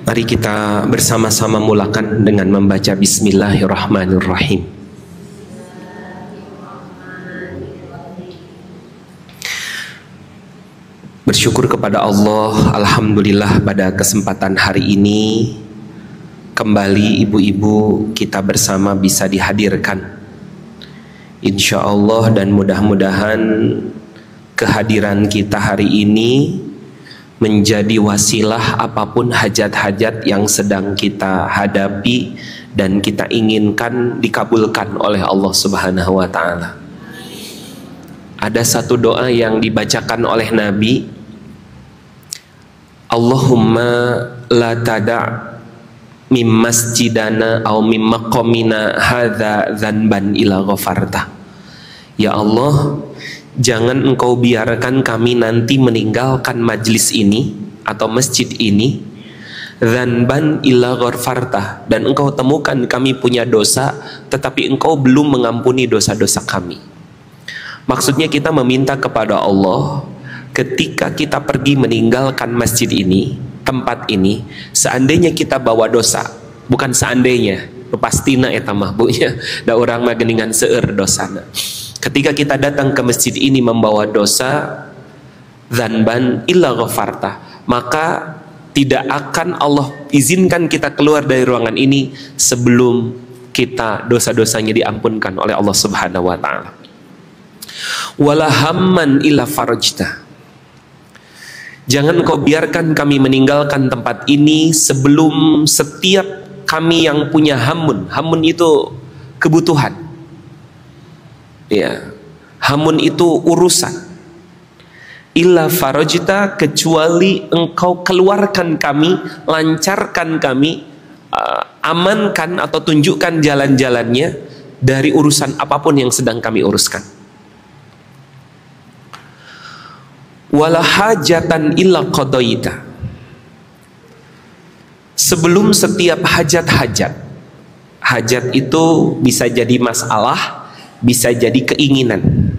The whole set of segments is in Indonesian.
Mari kita bersama-sama mulakan dengan membaca Bismillahirrahmanirrahim. Bersyukur kepada Allah, alhamdulillah pada kesempatan hari ini kembali ibu-ibu kita bersama bisa dihadirkan. Insya Allah dan mudah-mudahan kehadiran kita hari ini menjadi wasilah apapun hajat-hajat yang sedang kita hadapi dan kita inginkan dikabulkan oleh Allah Subhanahu wa Ta'ala. Ada satu doa yang dibacakan oleh Nabi, Allahumma la tada' mim masjidana au mim maqamina hadza dzanban ila ghafarta. Ya Allah, jangan engkau biarkan kami nanti meninggalkan majlis ini atau masjid ini dzanban ila ghafarta, dan engkau temukan kami punya dosa tetapi engkau belum mengampuni dosa-dosa kami. Maksudnya kita meminta kepada Allah, ketika kita pergi meninggalkan masjid ini, tempat ini, seandainya kita bawa dosa, bukan seandainya, pastina eta mah bunya, da urang mah geuningan seueur dosana. Ketika kita datang ke masjid ini membawa dosa, dzanban illa ghafarta, maka tidak akan Allah izinkan kita keluar dari ruangan ini sebelum kita dosa-dosanya diampunkan oleh Allah Subhanahu wa Ta'ala. Wala hamman illa farajta, jangan kau biarkan kami meninggalkan tempat ini sebelum setiap kami yang punya hamun. Hamun itu kebutuhan. Ya, hamun itu urusan. Illa farajta, kecuali engkau keluarkan kami, lancarkan kami, amankan atau tunjukkan jalan-jalannya dari urusan apapun yang sedang kami uruskan. Wala hajatan illa qadaita, sebelum setiap hajat-hajat. Hajat itu bisa jadi masalah, bisa jadi keinginan.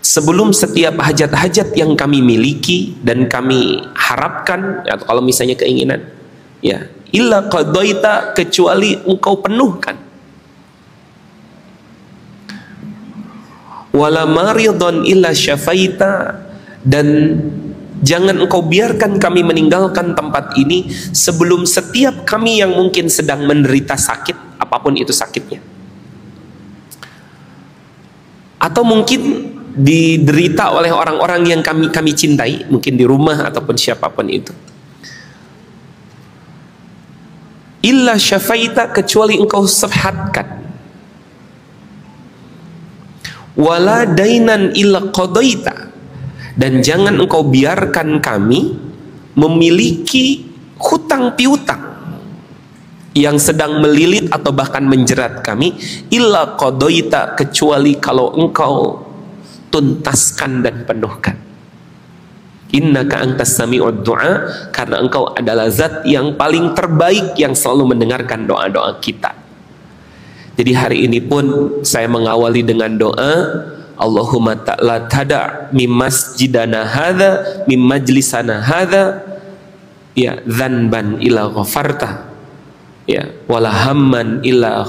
Sebelum setiap hajat-hajat yang kami miliki dan kami harapkan, atau kalau misalnya keinginan, ya, illa qadaita, kecuali engkau penuhkan. Wala maridon illa syafaita, dan jangan engkau biarkan kami meninggalkan tempat ini sebelum setiap kami yang mungkin sedang menderita sakit, apapun itu sakitnya, atau mungkin diderita oleh orang-orang yang kami cintai, mungkin di rumah ataupun siapapun itu. Illa syafaita, kecuali engkau sehatkan. Wala dainan illa qadaita, dan jangan engkau biarkan kami memiliki hutang piutang yang sedang melilit atau bahkan menjerat kami, illa qadaita, kecuali kalau engkau tuntaskan dan penuhkan. Innaka antas sami'ud du'a, karena engkau adalah zat yang paling terbaik yang selalu mendengarkan doa-doa kita. Jadi hari ini pun saya mengawali dengan doa, Allahumma ta'ala tada' mim masjidana hadha, mim majlisana hadha, ya, dzanban ila ghafarta, ya, wala hamman ila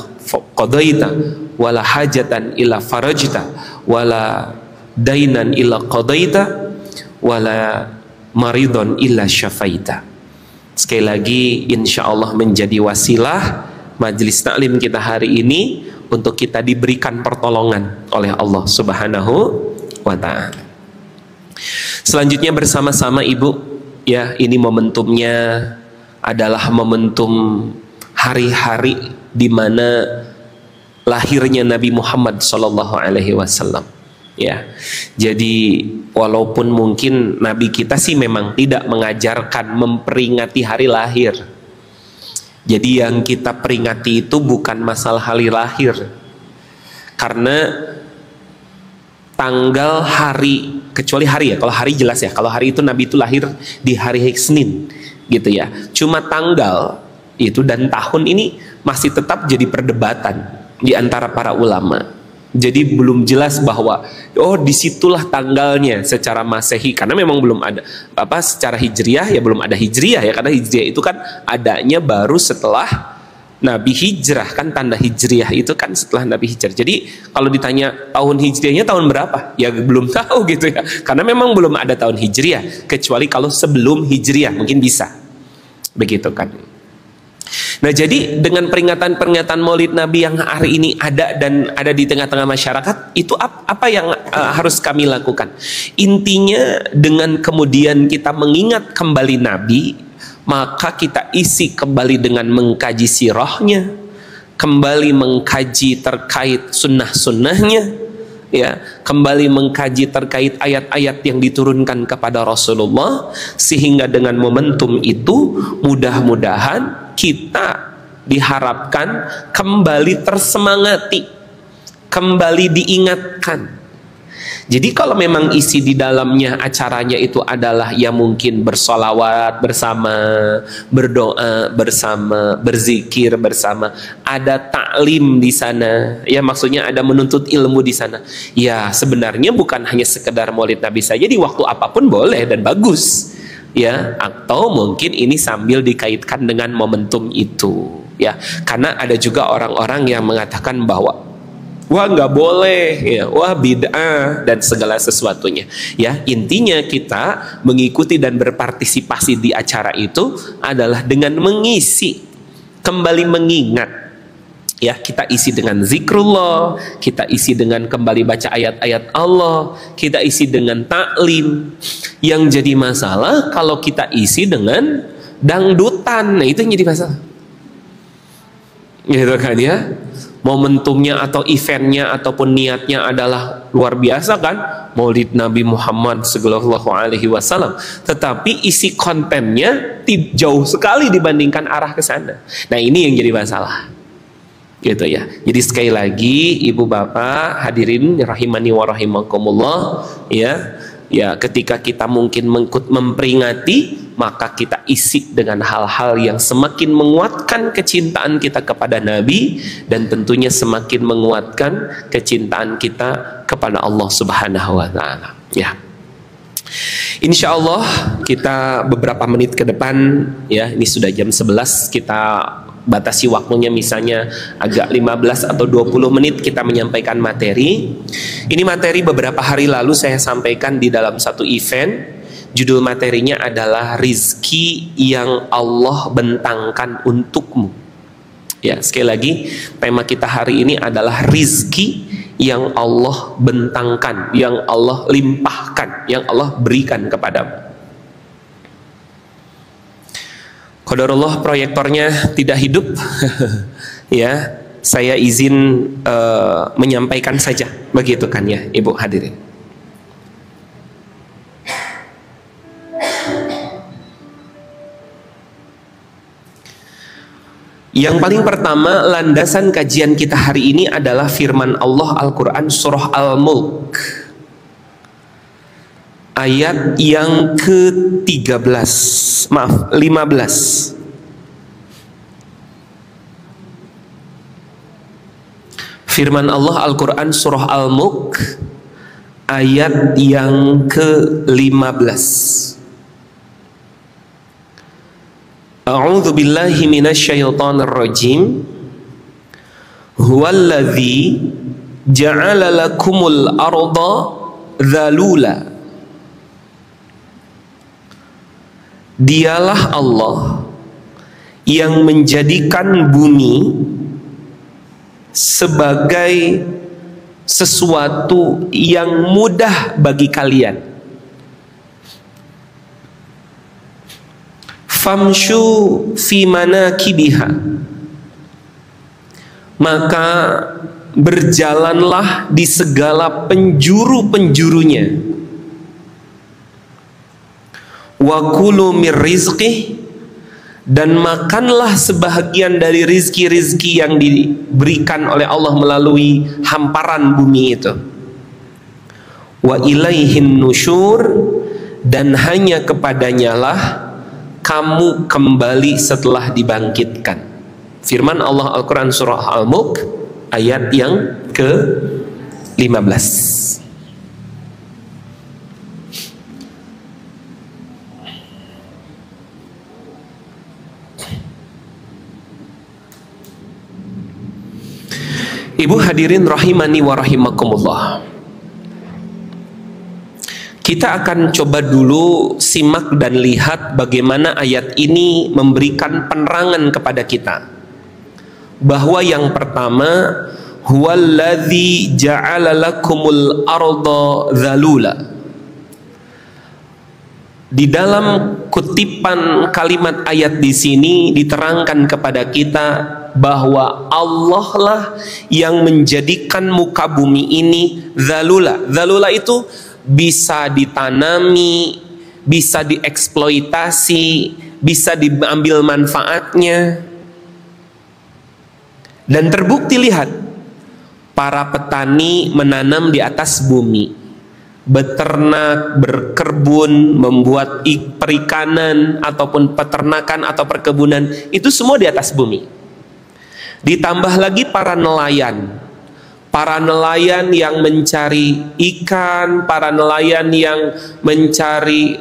qadaita, wala hajatan ila farajta, wala dainan ila qadaita, wala maridon illa syafaita. Sekali lagi, insya Allah menjadi wasilah majelis taklim kita hari ini untuk kita diberikan pertolongan oleh Allah Subhanahu wa Ta'ala. Selanjutnya bersama-sama ibu, ya, ini momentumnya adalah momentum hari-hari di mana lahirnya Nabi Muhammad Sallallahu Alaihi Wasallam. Ya, jadi walaupun mungkin Nabi kita sih memang tidak mengajarkan memperingati hari lahir. Jadi yang kita peringati itu bukan masalah hari lahir, karena tanggal, hari, kecuali hari ya, kalau hari jelas ya, kalau hari itu Nabi itu lahir di hari Senin gitu ya. Cuma tanggal itu dan tahun ini masih tetap jadi perdebatan di antara para ulama. Jadi belum jelas bahwa oh disitulah tanggalnya secara Masehi, karena memang belum ada secara Hijriah ya belum ada Hijriah ya, karena Hijriah itu kan adanya baru setelah Nabi hijrah, kan tanda Hijriah itu kan setelah Nabi hijrah. Jadi kalau ditanya tahun Hijriahnya tahun berapa, ya belum tahu gitu ya, karena memang belum ada tahun Hijriah, kecuali kalau sebelum Hijriah mungkin bisa begitu kan. Nah, jadi dengan peringatan-peringatan Maulid Nabi yang hari ini ada dan ada di tengah-tengah masyarakat, itu apa yang harus kami lakukan? Intinya dengan kemudian kita mengingat kembali Nabi, maka kita isi kembali dengan mengkaji sirahnya, kembali mengkaji terkait sunnah-sunnahnya, ya, kembali mengkaji terkait ayat-ayat yang diturunkan kepada Rasulullah, sehingga dengan momentum itu mudah-mudahan kita diharapkan kembali tersemangati, kembali diingatkan. Jadi kalau memang isi di dalamnya acaranya itu adalah ya mungkin bersolawat bersama, berdoa bersama, berzikir bersama, ada taklim di sana, ya maksudnya ada menuntut ilmu di sana. Ya sebenarnya bukan hanya sekedar Maulid Nabi saja, di waktu apapun boleh dan bagus, ya. Atau mungkin ini sambil dikaitkan dengan momentum itu, ya. Karena ada juga orang-orang yang mengatakan bahwa wah nggak boleh, ya, wah bid'ah dan segala sesuatunya. Ya intinya kita mengikuti dan berpartisipasi di acara itu adalah dengan mengisi, kembali mengingat. Ya kita isi dengan zikrullah, kita isi dengan kembali baca ayat-ayat Allah, kita isi dengan taklim. Yang jadi masalah kalau kita isi dengan dangdutan, nah itu yang jadi masalah. Gitu kan ya. Momentumnya atau eventnya ataupun niatnya adalah luar biasa kan, Maulid Nabi Muhammad sallallahu alaihi wasallam, tetapi isi kontennya jauh sekali dibandingkan arah ke sana. Nah ini yang jadi masalah gitu ya. Jadi sekali lagi ibu bapak hadirin rahimani wa rahimakumullah, ya ketika kita mungkin memperingati, maka kita isi dengan hal-hal yang semakin menguatkan kecintaan kita kepada Nabi, dan tentunya semakin menguatkan kecintaan kita kepada Allah Subhanahu wa Ta'ala. Ya, insya Allah kita beberapa menit ke depan, ya ini sudah jam 11, kita batasi waktunya misalnya agak 15 atau 20 menit kita menyampaikan materi. Ini materi beberapa hari lalu saya sampaikan di dalam satu event. Judul materinya adalah rizki yang Allah bentangkan untukmu. Ya, sekali lagi tema kita hari ini adalah rizki yang Allah bentangkan, yang Allah limpahkan, yang Allah berikan kepadamu. Qadarullah proyektornya tidak hidup. Ya, saya izin menyampaikan saja, begitu kan ya Ibu hadirin. Yang paling pertama, landasan kajian kita hari ini adalah firman Allah Al-Quran surah Al-Mulk ayat yang ke-13, maaf 15. Firman Allah Al-Quran surah Al-Mulk ayat yang ke-15. A'udzu billahi minasyaitonir rajim. Huwallazi ja'ala lakumul arda dzalula. Dialah Allah yang menjadikan bumi sebagai sesuatu yang mudah bagi kalian. Famshu fi manakibiha, maka berjalanlah di segala penjuru-penjurunya. Wa kulu mir rizqih, dan makanlah sebahagian dari rizki-rizki yang diberikan oleh Allah melalui hamparan bumi itu. Wa ilaihin nusyur, dan hanya kepadanya lah kamu kembali setelah dibangkitkan. Firman Allah Al-Quran surah Al-Mulk ayat yang ke 15. Ibu hadirin rahimani wa rahimakumullah. Kita akan coba dulu simak dan lihat bagaimana ayat ini memberikan penerangan kepada kita. Bahwa yang pertama, huwallazi ja'ala lakumul arda dzalula. Di dalam kutipan kalimat ayat di sini diterangkan kepada kita bahwa Allah lah yang menjadikan muka bumi ini dzalula. Dzalula itu bisa ditanami, bisa dieksploitasi, bisa diambil manfaatnya. Dan terbukti, lihat, para petani menanam di atas bumi, beternak, berkebun, membuat perikanan ataupun peternakan atau perkebunan, itu semua di atas bumi. Ditambah lagi para nelayan yang mencari ikan, para nelayan yang mencari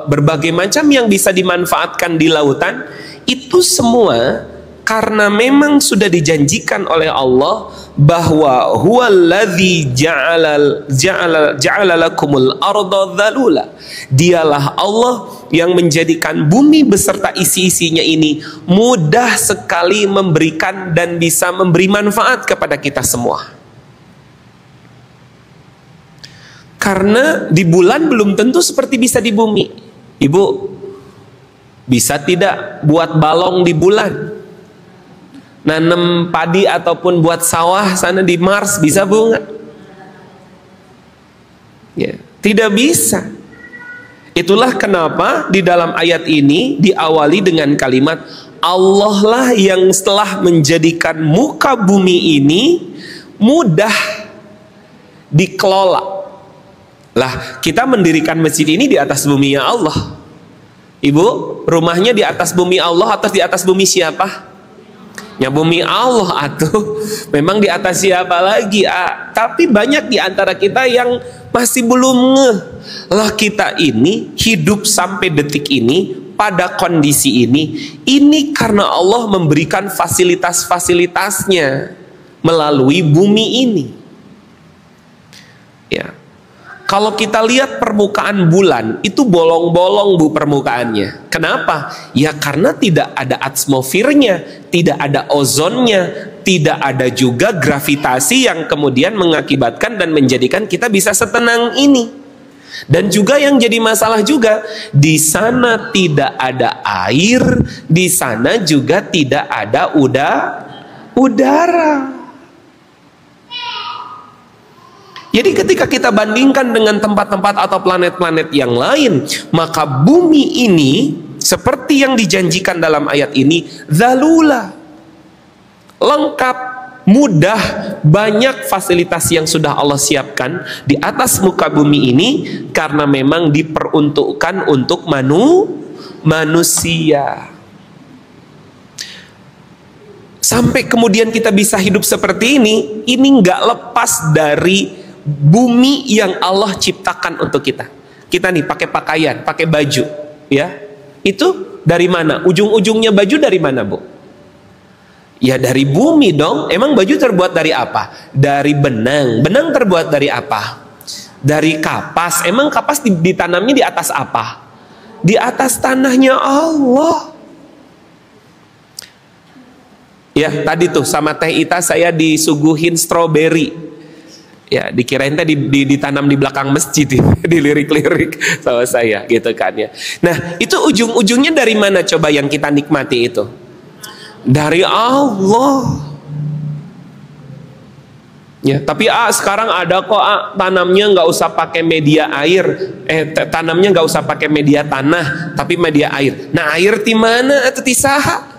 berbagai macam yang bisa dimanfaatkan di lautan. Itu semua karena memang sudah dijanjikan oleh Allah bahwa huwallazi ja'ala lakumul arda dzalula. Dialah Allah yang menjadikan bumi beserta isi-isinya ini mudah sekali memberikan dan bisa memberi manfaat kepada kita semua. Karena di bulan belum tentu seperti bisa di bumi. Ibu, bisa tidak buat balong di bulan? Nanam padi ataupun buat sawah sana di Mars, bisa bu nggak? Ya, tidak bisa. Itulah kenapa di dalam ayat ini diawali dengan kalimat Allah lah yang setelah menjadikan muka bumi ini mudah dikelola. Lah, kita mendirikan masjid ini di atas bumi ya Allah. Ibu, rumahnya di atas bumi Allah atau di atas bumi siapa? Ya bumi Allah atuh. Memang di atas siapa lagi? Tapi banyak di antara kita yang masih belum ngeh. Lah, kita ini hidup sampai detik ini pada kondisi ini karena Allah memberikan fasilitas-fasilitasnya melalui bumi ini. Ya. Kalau kita lihat permukaan bulan, itu bolong-bolong bu permukaannya. Kenapa? Ya karena tidak ada atmosfernya, tidak ada ozonnya, tidak ada juga gravitasi yang kemudian mengakibatkan dan menjadikan kita bisa setenang ini. Dan juga yang jadi masalah juga, di sana tidak ada air, di sana juga tidak ada udara. Jadi ketika kita bandingkan dengan tempat-tempat atau planet-planet yang lain, maka bumi ini seperti yang dijanjikan dalam ayat ini, dzalula, lengkap, mudah, banyak fasilitas yang sudah Allah siapkan di atas muka bumi ini karena memang diperuntukkan untuk manusia. Sampai kemudian kita bisa hidup seperti ini nggak lepas dari bumi yang Allah ciptakan untuk kita. Kita nih pakai pakaian, pakai baju, ya. Itu dari mana? Ujung-ujungnya baju dari mana, Bu? Ya dari bumi dong. Emang baju terbuat dari apa? Dari benang. Benang terbuat dari apa? Dari kapas. Emang kapas ditanamnya di atas apa? Di atas tanahnya Allah. Ya, tadi tuh sama Teh Ita saya disuguhin stroberi. Ya, dikirain teh ditanam di belakang masjid, dilirik-lirik sama saya gitu kan ya. Nah, itu ujung-ujungnya dari mana coba yang kita nikmati itu? Dari Allah. Ya, tapi sekarang ada kok tanamnya nggak usah pakai media air, tanamnya nggak usah pakai media tanah, tapi media air. Nah, air di mana atau di saha?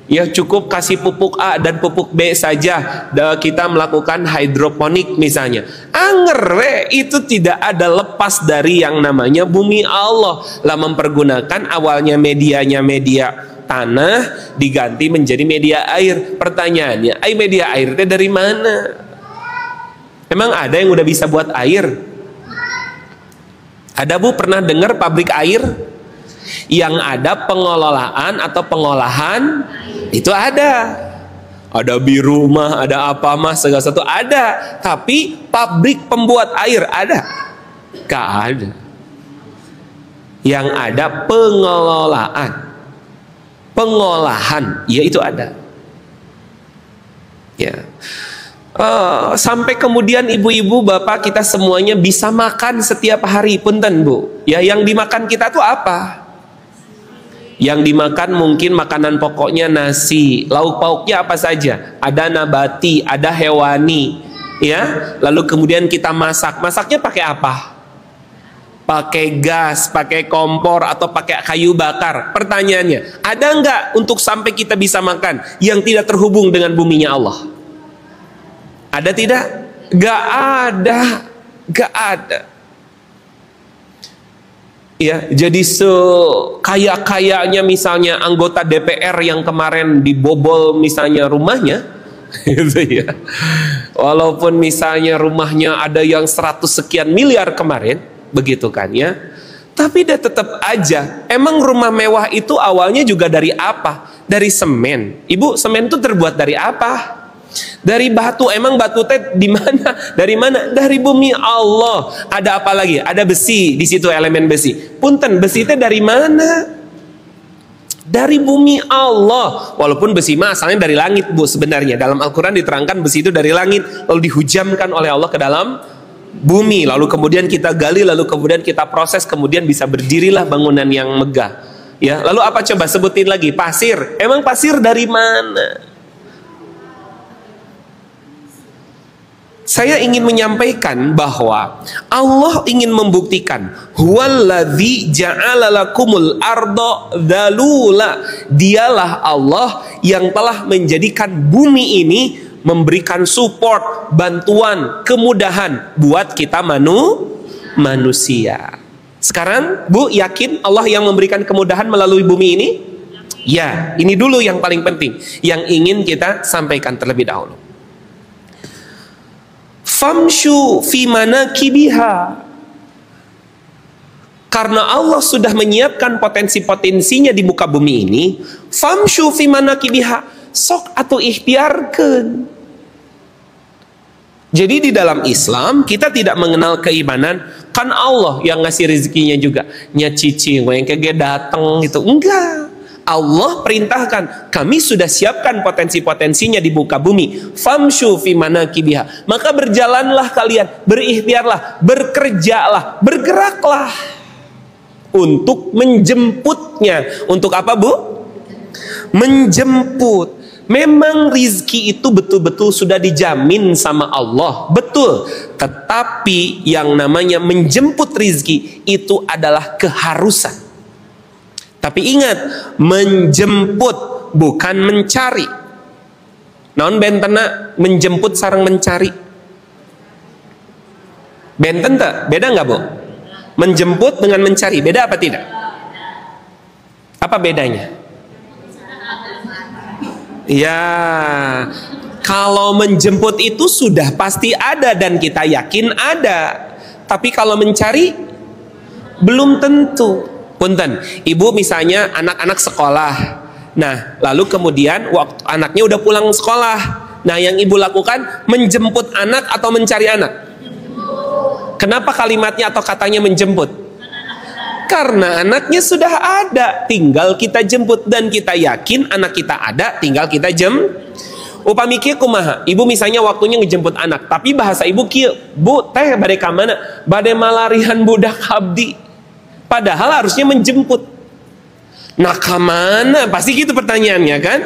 Ya cukup kasih pupuk A dan pupuk B saja, kita melakukan hidroponik misalnya. Anger itu tidak ada lepas dari yang namanya bumi Allah lah, mempergunakan awalnya medianya media tanah diganti menjadi media air. Pertanyaannya, media air itu dari mana? Emang ada yang udah bisa buat air? Ada Bu, pernah dengar pabrik air? Yang ada pengelolaan atau pengolahan itu ada. Ada biru mah, ada apa mah, segala satu ada. Tapi pabrik pembuat air ada? Gak ada. Yang ada pengelolaan, pengolahan, ya itu ada. Ya. Sampai kemudian ibu-ibu, bapak, kita semuanya bisa makan setiap hari, punten Bu. Ya, yang dimakan kita tuh apa? Yang dimakan mungkin makanan pokoknya nasi, lauk pauknya apa saja, ada nabati, ada hewani, ya. Lalu kemudian kita masak, masaknya pakai apa? Pakai gas, pakai kompor, atau pakai kayu bakar. Pertanyaannya, ada nggak untuk sampai kita bisa makan yang tidak terhubung dengan buminya Allah? Ada tidak? Gak ada, gak ada. Ya, jadi sekaya-kayanya misalnya anggota DPR yang kemarin dibobol misalnya rumahnya, gitu ya. Walaupun misalnya rumahnya ada yang 100 sekian miliar kemarin, begitu kan ya. Tapi dia tetap aja, emang rumah mewah itu awalnya juga dari apa? Dari semen. Ibu, semen itu terbuat dari apa? Dari batu. Emang batu teh di mana? Dari mana? Dari bumi Allah. Ada apa lagi? Ada besi di situ, elemen besi. Punten, besi teh dari mana? Dari bumi Allah. Walaupun besi mah asalnya dari langit Bu, sebenarnya dalam Al-Quran diterangkan besi itu dari langit, lalu dihujamkan oleh Allah ke dalam bumi, lalu kemudian kita gali, lalu kemudian kita proses, kemudian bisa berdirilah bangunan yang megah. Ya, lalu apa, coba sebutin lagi? Pasir. Emang pasir dari mana? Saya ingin menyampaikan bahwa Allah ingin membuktikan huwallazi ja'ala lakumul arda dzalula. Dialah Allah yang telah menjadikan bumi ini memberikan support, bantuan, kemudahan buat kita manusia. Sekarang Bu, yakin Allah yang memberikan kemudahan melalui bumi ini? Ya, ini dulu yang paling penting yang ingin kita sampaikan terlebih dahulu. Famshu fi manakibiha. Karena Allah sudah menyiapkan potensi-potensinya di muka bumi ini, famshu fi manakibiha, sok atau ikhtiarkan. Jadi di dalam Islam kita tidak mengenal keimanan, kan Allah yang ngasih rezekinya juga. Nya cicing, yang kege datang gitu. Enggak. Allah perintahkan, kami sudah siapkan potensi-potensinya di muka bumi. Famshu fi manakibiha. Maka berjalanlah kalian, berikhtiarlah, bekerjalah, bergeraklah untuk menjemputnya. Untuk apa Bu? Menjemput. Memang rizki itu betul-betul sudah dijamin sama Allah, betul. Tetapi yang namanya menjemput rizki itu adalah keharusan. Tapi ingat, menjemput bukan mencari. Naon bentena menjemput sareng mencari? Benten tak? Beda nggak Bu? Menjemput dengan mencari, beda apa tidak? Apa bedanya? Ya, kalau menjemput itu sudah pasti ada dan kita yakin ada. Tapi kalau mencari belum tentu. Punten, ibu misalnya anak-anak sekolah. Nah, lalu kemudian waktu anaknya udah pulang sekolah. Nah, yang ibu lakukan menjemput anak atau mencari anak? Kenapa kalimatnya atau katanya menjemput? Karena anaknya sudah ada, tinggal kita jemput, dan kita yakin anak kita ada, tinggal kita upami kieu kumaha? Ibu misalnya waktunya ngejemput anak, tapi bahasa ibu kieu, Bu, teh bade ka mana? Bade malarihan budak abdi. Padahal harusnya menjemput. Nah, kemana? Pasti gitu pertanyaannya kan?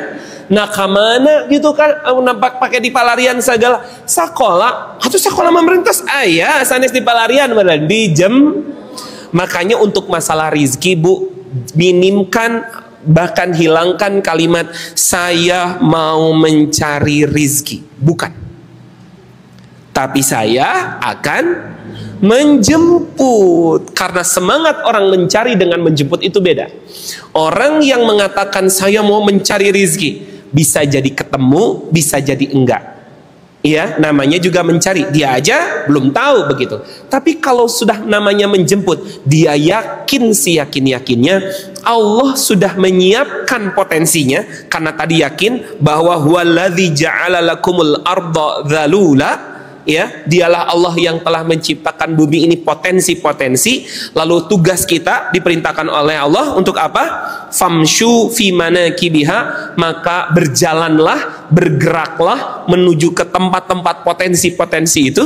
Nah, kemana gitu kan? Nampak pakai di palarian segala. Sekolah, atau sekolah pemerintah ayah sanes di palarian benar dijem. Makanya untuk masalah rizki Bu, minimkan bahkan hilangkan kalimat saya mau mencari rizki. Bukan. Tapi saya akan menjemput. Karena semangat orang mencari dengan menjemput itu beda. Orang yang mengatakan saya mau mencari rizki, bisa jadi ketemu, bisa jadi enggak. Ya, namanya juga mencari. Dia aja belum tahu begitu. Tapi kalau sudah namanya menjemput, dia yakin seyakin-yakinnya Allah sudah menyiapkan potensinya, karena tadi yakin bahwa huwallazi ja'ala lakumul arda dzalula, ya, dialah Allah yang telah menciptakan bumi ini potensi-potensi. Lalu tugas kita diperintahkan oleh Allah untuk apa? Famshu fi manakibiha, maka berjalanlah, bergeraklah menuju ke tempat-tempat potensi-potensi itu.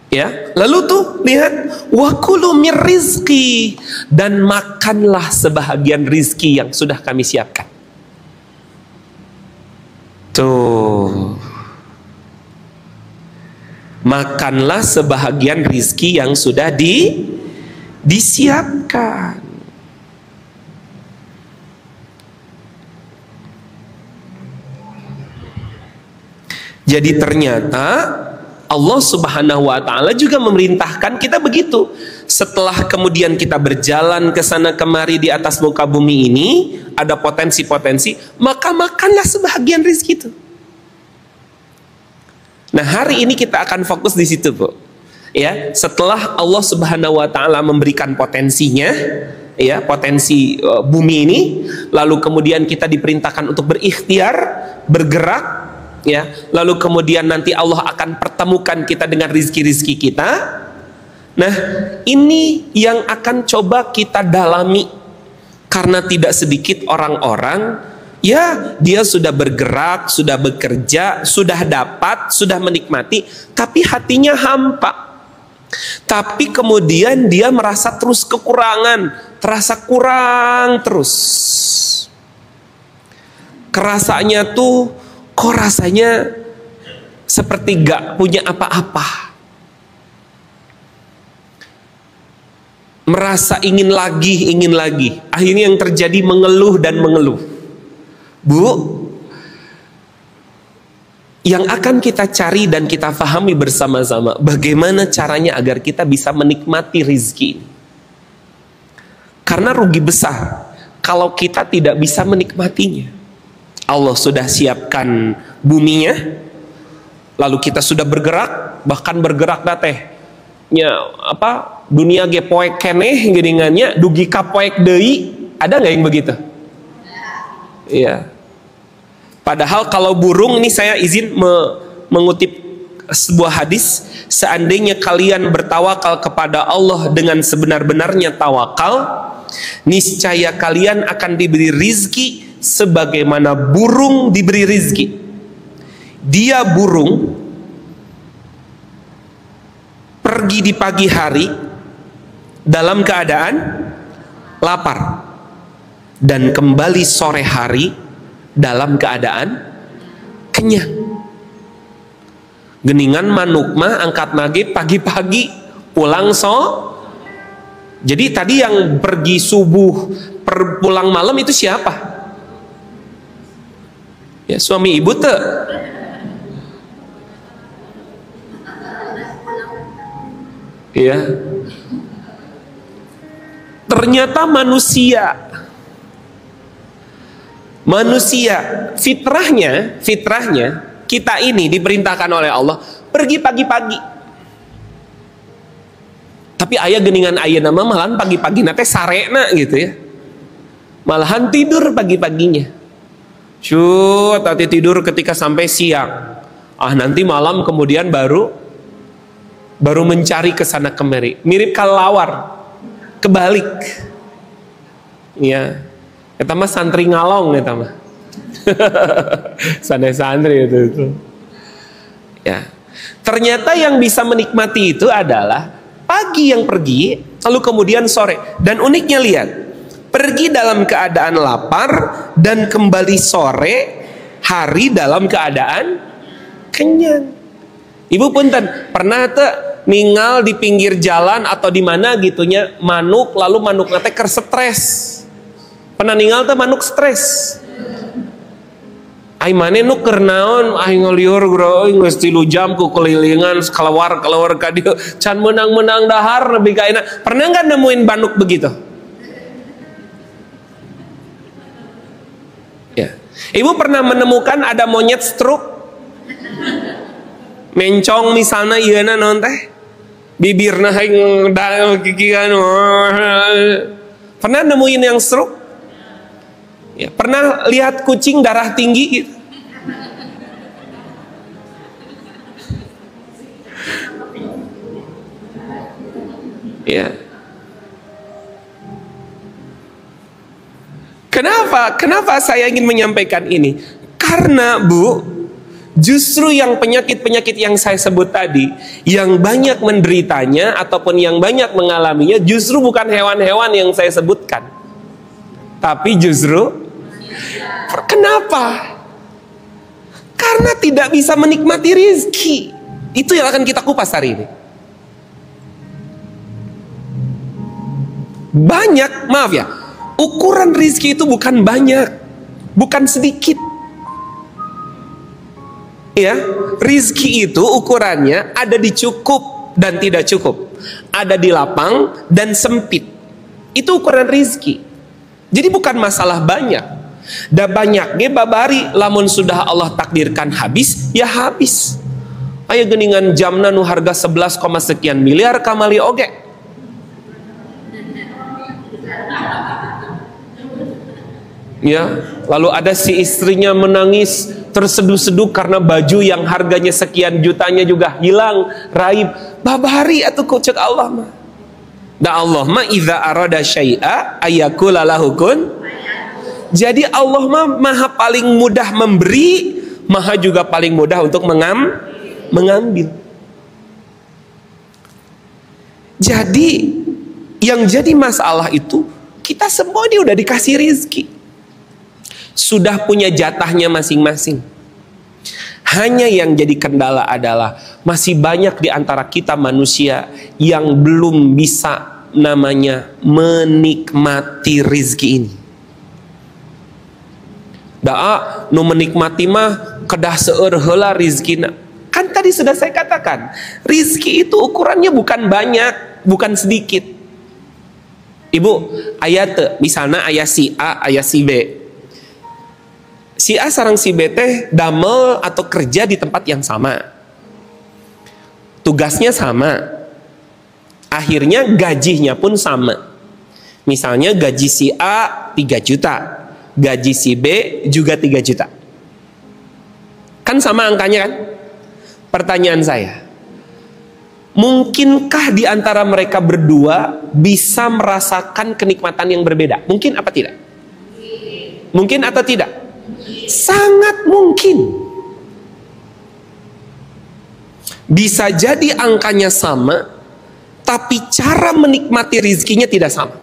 Ya, lalu tuh lihat, wa kulu mir rizqi, dan makanlah sebahagian rizki yang sudah kami siapkan. Tuh, makanlah sebahagian rizki yang sudah disiapkan. Jadi ternyata Allah Subhanahu wa Ta'ala juga memerintahkan kita begitu. Setelah kemudian kita berjalan ke sana kemari di atas muka bumi ini, ada potensi-potensi, maka makanlah sebahagian rizki itu. Nah, hari ini kita akan fokus di situ, Bu. Ya, setelah Allah Subhanahu wa Ta'ala memberikan potensinya, ya, potensi bumi ini, lalu kemudian kita diperintahkan untuk berikhtiar, bergerak, ya. Lalu kemudian nanti Allah akan pertemukan kita dengan rizki-rizki kita. Nah, ini yang akan coba kita dalami, karena tidak sedikit orang-orang, ya, dia sudah bergerak, sudah bekerja, sudah dapat, sudah menikmati, tapi hatinya hampa. Tapi kemudian dia merasa terus kekurangan, terasa kurang terus. Kerasanya tuh, kok rasanya seperti gak punya apa-apa. Merasa ingin lagi. Akhirnya yang terjadi mengeluh dan mengeluh. Bu, yang akan kita cari dan kita pahami bersama-sama, bagaimana caranya agar kita bisa menikmati rizki. Karena rugi besar kalau kita tidak bisa menikmatinya. Allah sudah siapkan buminya, lalu kita sudah bergerak, bahkan bergerak datehnya apa, dunia ge poek keneh geuningannya, dugi ka poek deui. Ada nggak yang begitu? Iya. Padahal kalau burung, ini saya izin mengutip sebuah hadis, seandainya kalian bertawakal kepada Allah dengan sebenar-benarnya tawakal, niscaya kalian akan diberi rizki sebagaimana burung diberi rizki. Dia burung pergi di pagi hari dalam keadaan lapar, dan kembali sore hari dalam keadaan kenyang. Geningan manuk mah angkat maghrib pagi-pagi, pulang Jadi tadi yang pergi subuh pulang malam itu siapa? Ya, suami ibu tuh. Ya. Ternyata manusia fitrahnya kita ini diperintahkan oleh Allah pergi pagi-pagi. Tapi ayah geningan ayah nama malahan pagi-pagi nate sarena gitu ya. Malahan tidur pagi-paginya. Tadi tidur ketika sampai siang. Nanti malam kemudian baru mencari kesana kemari. Mirip kelelawar. Kebalik. Ya. Eta mah santri ngalong eta mah. Santri itu. Ya. Ternyata yang bisa menikmati itu adalah pagi yang pergi, lalu kemudian sore. Dan uniknya lihat, pergi dalam keadaan lapar dan kembali sore hari dalam keadaan kenyang. Ibu punten, pernah tuh ninggal di pinggir jalan atau di mana gitunya manuk, lalu manuk nate ker stres. Pernah ninggal tuh manuk stres. Ai mane nu keur naon, ai ngalieur geus 3 jam ku kelilingan keluar ka dieu can menang-menang dahar nepi ka ayeuna. Pernah enggak nemuin manuk begitu? Ya. Ibu pernah menemukan ada monyet stroke? mencong misalnya ieu naon teh bibirna hayang kikian. Pernah nemuin yang stroke? Ya, pernah lihat kucing darah tinggi gitu? Ya. Kenapa saya ingin menyampaikan ini? Karena Bu, justru yang penyakit-penyakit yang saya sebut tadi, yang banyak menderitanya ataupun yang banyak mengalaminya, justru bukan hewan-hewan yang saya sebutkan, tapi justru kenapa? Karena tidak bisa menikmati rizki. Itu yang akan kita kupas hari ini. Banyak, maaf ya, ukuran rizki itu bukan banyak, bukan sedikit. Ya, rizki itu ukurannya ada di cukup dan tidak cukup, ada di lapang dan sempit. Itu ukuran rizki. Jadi bukan masalah banyak. Da banyak ge babari, lamun sudah Allah takdirkan habis, ya habis. Aya geuningan jamna nu harga 11, sekian miliar kamali oge. Ya, lalu ada si istrinya menangis terseduh-seduh karena baju yang harganya sekian jutanya juga hilang, raib. Babari atuh ku ceuk Allah mah. Da Allah mah idza arada syai'a ayakula lahu kun. Jadi Allah mah maha paling mudah memberi, maha juga paling mudah untuk mengambil. Jadi yang jadi masalah itu kita semua ini udah dikasih rizki, sudah punya jatahnya masing-masing. Hanya yang jadi kendala adalah masih banyak di antara kita manusia yang belum bisa namanya menikmati rizki ini. Daa nu menikmati mah kedah seueur heula rizkina. Kan tadi sudah saya katakan, rizki itu ukurannya bukan banyak, bukan sedikit. Ibu, ayat misalnya ayat si A, ayat si B. Si A sareng si B teh damel atau kerja di tempat yang sama, tugasnya sama, akhirnya gajinya pun sama. Misalnya gaji si A 3 juta, gaji si B juga 3 juta, kan sama angkanya kan? Pertanyaan saya, mungkinkah di antara mereka berdua bisa merasakan kenikmatan yang berbeda? Mungkin apa tidak? Mungkin atau tidak? Sangat mungkin. Bisa jadi angkanya sama, tapi cara menikmati rizkinya tidak sama.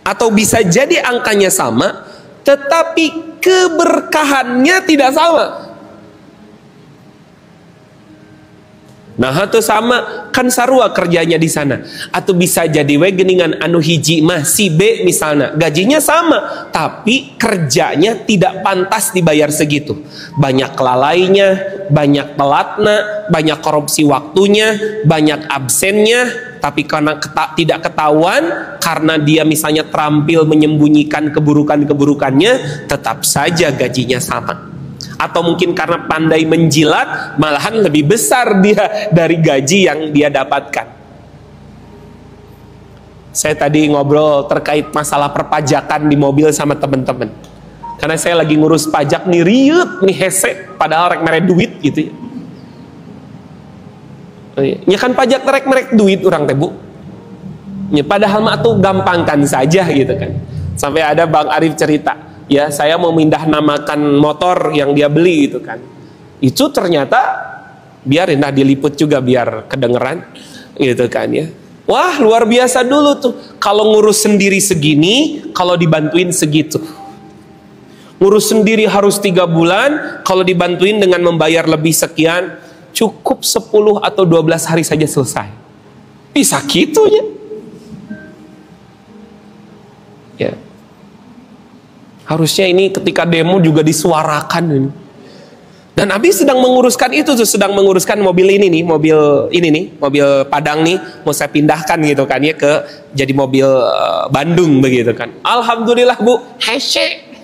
Atau bisa jadi angkanya sama, tetapi keberkahannya tidak sama. Nah itu sama, kan sarua kerjanya di sana. Atau bisa jadi we geuningan anu hiji mah si B misalnya gajinya sama, tapi kerjanya tidak pantas dibayar segitu. Banyak kelalainya, banyak telatna, banyak korupsi waktunya, banyak absennya. Tapi karena tidak ketahuan, karena dia misalnya terampil menyembunyikan keburukan-keburukannya, tetap saja gajinya sama. Atau mungkin karena pandai menjilat, malahan lebih besar dia dari gaji yang dia dapatkan. Saya tadi ngobrol terkait masalah perpajakan di mobil sama teman-teman. Karena saya lagi ngurus pajak nih, riut nih hese, padahal rek mere duit gitu ya. Ya kan pajak rek merek duit orang teh Bu. Ya, padahal mah tuh gampangkan saja gitu kan. Sampai ada Bang Arif cerita, ya saya mau mindah namakan motor yang dia beli gitu kan. Itu ternyata biarin lah diliput juga biar kedengeran gitu kan ya. Wah luar biasa dulu tuh. Kalau ngurus sendiri segini, kalau dibantuin segitu. Ngurus sendiri harus 3 bulan, kalau dibantuin dengan membayar lebih sekian, cukup 10 atau 12 hari saja selesai. Bisa gitu ya. Ya. Harusnya ini ketika demo juga disuarakan ini. Dan Abi sedang menguruskan itu tuh, sedang menguruskan mobil ini nih, mobil Padang nih, mau saya pindahkan gitu kan ya ke jadi mobil Bandung begitu kan. Alhamdulillah Bu, hese.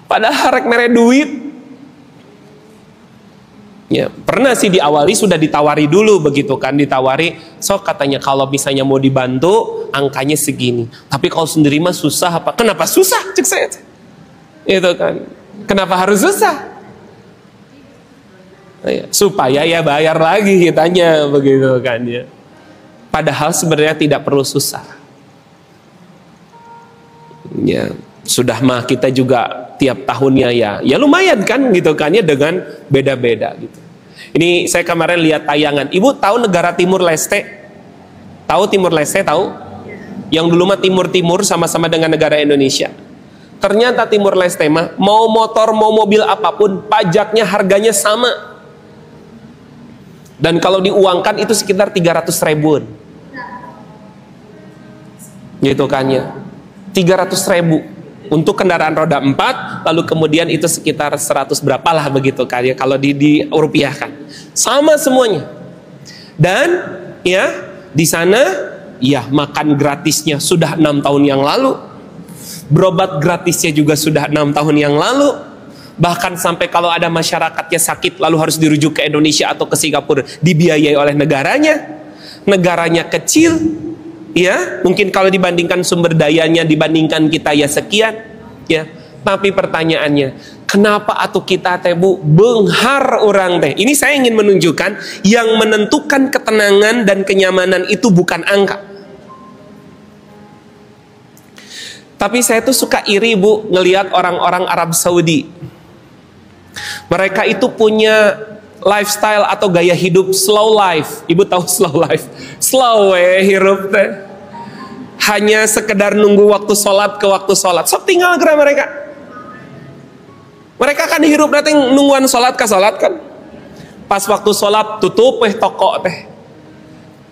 Padahal rek mere duit. Ya, pernah sih diawali sudah ditawari dulu begitu kan, ditawari, sok katanya kalau misalnya mau dibantu angkanya segini. Tapi kalau sendiri mah susah apa? Kenapa susah? Cek saya. Itu kan. Kenapa harus susah? Ya, supaya ya bayar lagi kitanya begitu kan ya. Padahal sebenarnya tidak perlu susah. Ya, sudah mah kita juga tiap tahunnya ya lumayan kan gitu kan ya, dengan beda-beda gitu. Ini saya kemarin lihat tayangan. Ibu tahu negara Timur Leste? Tahu Timur Leste, tahu? Yang dulu mah Timur-Timur sama-sama dengan negara Indonesia. Ternyata Timur Leste mah mau motor mau mobil apapun pajaknya harganya sama. Dan kalau diuangkan itu sekitar 300 ribuan. Gitu kan ya. 300 ribu untuk kendaraan roda 4, lalu kemudian itu sekitar 100 berapalah begitu kan ya, kalau dirupiahkan. Sama semuanya. Dan ya di sana ya makan gratisnya sudah 6 tahun yang lalu. Berobat gratisnya juga sudah 6 tahun yang lalu. Bahkan sampai kalau ada masyarakatnya sakit lalu harus dirujuk ke Indonesia atau ke Singapura, dibiayai oleh negaranya. Negaranya kecil. Ya, mungkin kalau dibandingkan sumber dayanya dibandingkan kita ya sekian, ya. Tapi pertanyaannya, kenapa atuh kita teh Bu beunghar orang teh? Ini saya ingin menunjukkan yang menentukan ketenangan dan kenyamanan itu bukan angka. Tapi saya tuh suka iri Bu ngelihat orang-orang Arab Saudi. Mereka itu punya lifestyle atau gaya hidup slow life. Ibu tahu slow life? Slow hirup teh. Hanya sekedar nunggu waktu sholat ke waktu sholat. Sok tinggal gerak mereka. Mereka kan hirup nanti nungguan sholat ke sholat kan. Pas waktu sholat tutup toko teh.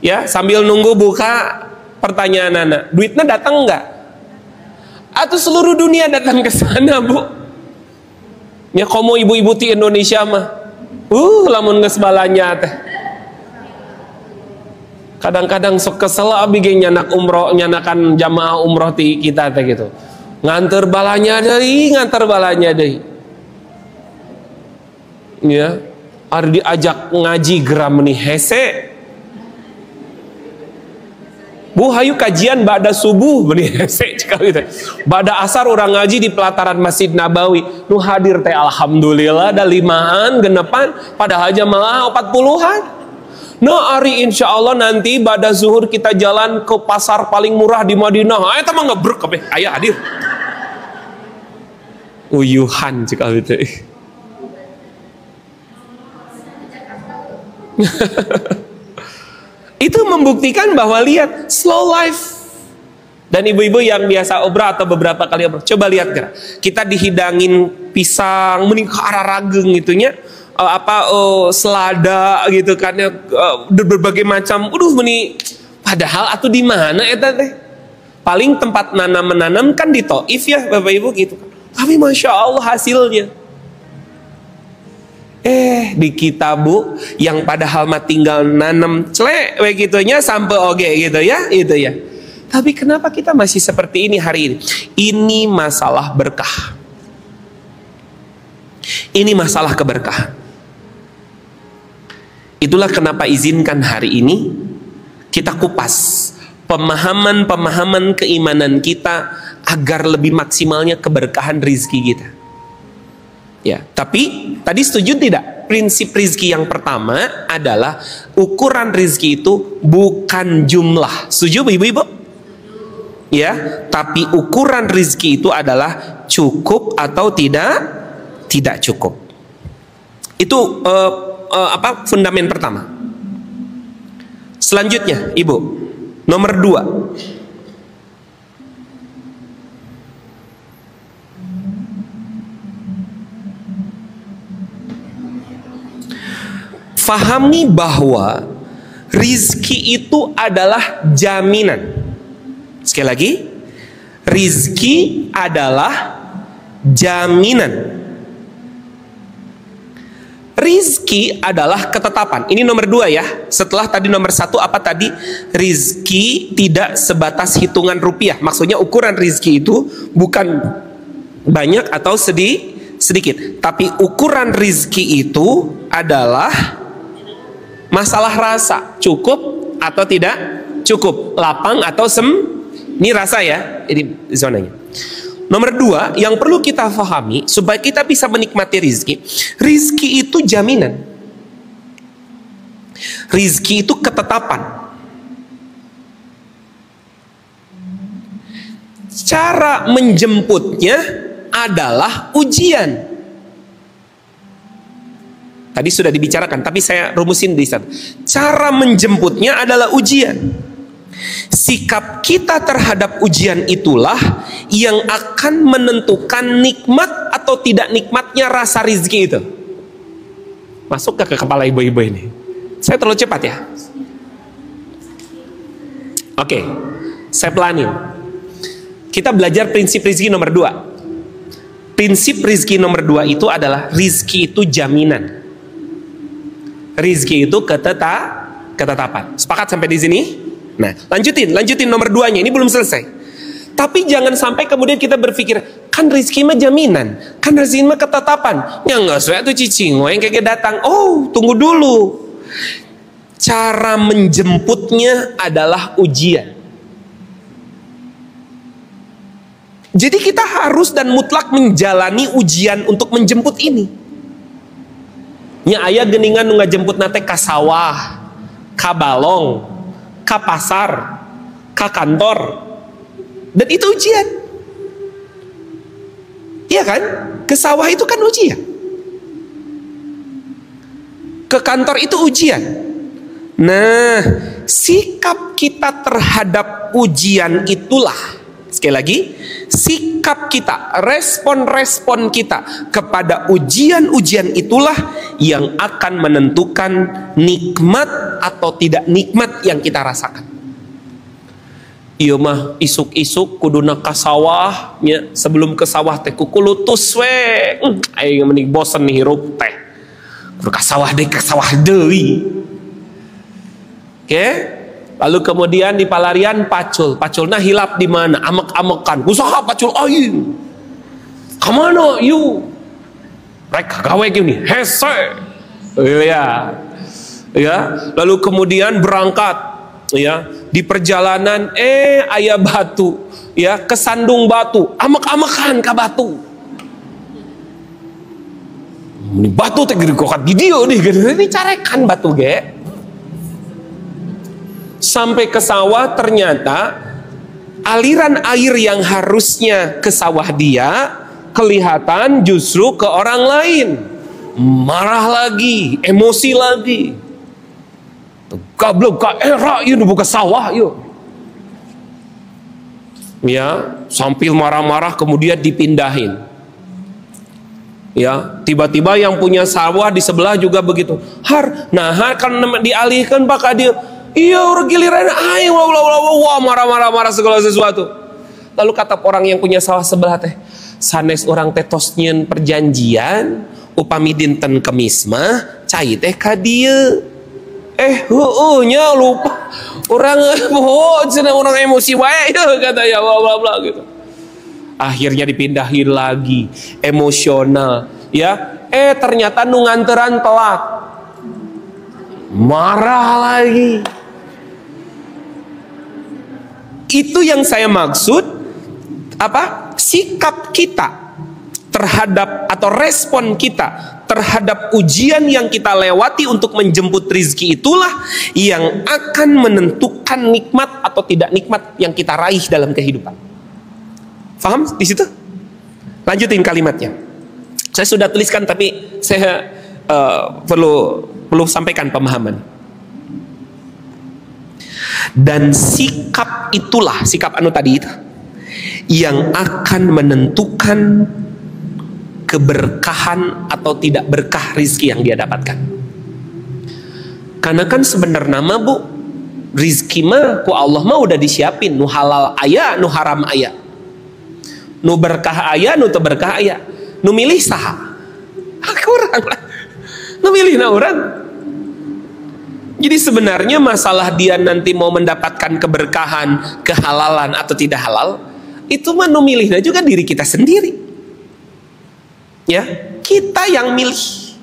Ya, sambil nunggu buka, pertanyaan anak, duitnya datang enggak? Atau seluruh dunia datang ke sana Bu? Ya komo ibu-ibu di Indonesia mah. Lamun geus balanya teh. Kadang-kadang sok kesel abi ge nyanak umroh, nyanakan jamaah umroh ti kita teh gitu. Nganter balanya deui. Ya, ari diajak ngaji geram nih hese. Bu hayu kajian ba'da subuh benih hese cekali teh. Ba'da asar orang ngaji di pelataran Masjid Nabawi. Nu hadir teh alhamdulillah ada 5-an, 6-an, padahal aja malah 40-an. Nah hari insya Allah nanti pada zuhur kita jalan ke pasar paling murah di Madinah. Ayo teman ngebrek kabeh, ayah hadir. Uyuhan cik itu. Itu membuktikan bahwa lihat slow life. Dan ibu-ibu yang biasa umrah atau beberapa kali umrah, coba lihat gerak. Kita dihidangin pisang, mending ke arah rageng itunya. Selada gitu kan ya, berbagai macam. Meni padahal atuh di mana eta teh? Paling tempat menanam kan di Taif ya Bapak Ibu gitu kan. Tapi Masya Allah hasilnya. Di kita Bu yang padahal mah tinggal nanam celek begitunya sampai oge gitu ya, itu ya. Tapi kenapa kita masih seperti ini hari ini? Ini masalah berkah. Ini masalah keberkahan. Itulah kenapa izinkan hari ini kita kupas pemahaman-pemahaman keimanan kita agar lebih maksimalnya keberkahan rizki kita. Ya, tapi tadi setuju tidak? Prinsip rizki yang pertama adalah ukuran rizki itu bukan jumlah. Setuju ibu-ibu? Ya, tapi ukuran rizki itu adalah cukup atau tidak cukup. Itu fundament pertama. Selanjutnya Ibu, nomor 2. Fahami bahwa rizki itu adalah jaminan. Sekali lagi, rizki adalah jaminan. Rizki adalah ketetapan. Ini nomor 2 ya. Setelah tadi nomor 1 apa tadi? Rizki tidak sebatas hitungan rupiah. Maksudnya ukuran rizki itu bukan banyak atau sedikit. Tapi ukuran rizki itu adalah masalah rasa, cukup atau tidak cukup, lapang atau ini rasa ya, ini zonanya. Nomor 2 yang perlu kita pahami supaya kita bisa menikmati rizki. Rizki itu jaminan. Rizki itu ketetapan. Cara menjemputnya adalah ujian. Tadi sudah dibicarakan, tapi saya rumusin di sana. Cara menjemputnya adalah ujian. Sikap kita terhadap ujian itulah yang akan menentukan nikmat atau tidak nikmatnya rasa rizki itu. Masuk ke kepala ibu-ibu ini. Saya terlalu cepat ya? Oke, saya pelanin. Kita belajar prinsip rizki nomor 2. Prinsip rizki nomor 2 itu adalah rizki itu jaminan. Rizki itu ketetapan. Sepakat sampai di sini? Nah, lanjutin nomor 2-nya. Ini belum selesai. Tapi jangan sampai kemudian kita berpikir, kan rizki mah jaminan, kan rizki mah ketetapan. Ya enggak, saya tuh cicing, yang kayak datang. Oh, tunggu dulu. Cara menjemputnya adalah ujian. Jadi kita harus dan mutlak menjalani ujian untuk menjemput ini. Nya aya geningan nu ngajemput nate ka sawah, ka balong, ka pasar, ka kantor. Dan itu ujian. Iya kan? Ke sawah itu kan ujian. Ke kantor itu ujian. Nah, sikap kita terhadap ujian itulah, sekali lagi, sikap kita, respon-respon kita kepada ujian-ujian itulah yang akan menentukan nikmat atau tidak nikmat yang kita rasakan. Iya mah isuk-isuk kuduna ka sawah nya, sebelum ke sawah teh kuku lutus we. Aing mending bosen nih hirup teh. Kudu ka sawah deui. Oke? Lalu kemudian di palarian paculna hilap di mana? Amek-amekan. Usaha pacul aing. Ka mana you? Rek gawe gini, hese. Ya. Ya, lalu kemudian berangkat ya, di perjalanan aya batu, ya, kesandung batu, amek-amekan ka batu. Ini batu teh gede kokat di dieu nih, ini carekan batu ge. Sampai ke sawah ternyata aliran air yang harusnya ke sawah dia kelihatan justru ke orang lain. Marah lagi, emosi lagi. Gablok ka era ieu buka sawah ieu. Ya, sambil marah-marah kemudian dipindahin. Ya, tiba-tiba yang punya sawah di sebelah juga begitu. Nah kan dialihkan Pak dia. Iya, orang giliran aing wah marah-marah segala sesuatu. Lalu kata orang yang punya sawah sebelah teh, sanes orang teh tos nyieun perjanjian upami dinten Kemis mah cai teh ka dieu. Heueuh nya lupa. Orang cenah orang emosi wae kata ya bla bla gitu. Akhirnya dipindahin lagi, emosional, ya. Ternyata nu nganteran telat. Marah lagi. Itu yang saya maksud, apa? Sikap kita terhadap atau respon kita terhadap ujian yang kita lewati untuk menjemput rizki itulah yang akan menentukan nikmat atau tidak nikmat yang kita raih dalam kehidupan. Faham di situ? Lanjutin kalimatnya. Saya sudah tuliskan tapi saya perlu sampaikan pemahaman. Dan sikap itulah, sikap anu tadi itu yang akan menentukan keberkahan atau tidak berkah rizki yang dia dapatkan. Karena kan sebenarnya mah Bu, rizki mah ku Allah mah udah disiapin, nu halal aya, nu haram aya, nu berkah aya, nu teu berkah aya, nu milih saha? Kurang lah, nu milih na urang. Jadi sebenarnya masalah dia nanti mau mendapatkan keberkahan, kehalalan atau tidak halal, itu mah nu milihna juga diri kita sendiri. Ya, kita yang milih.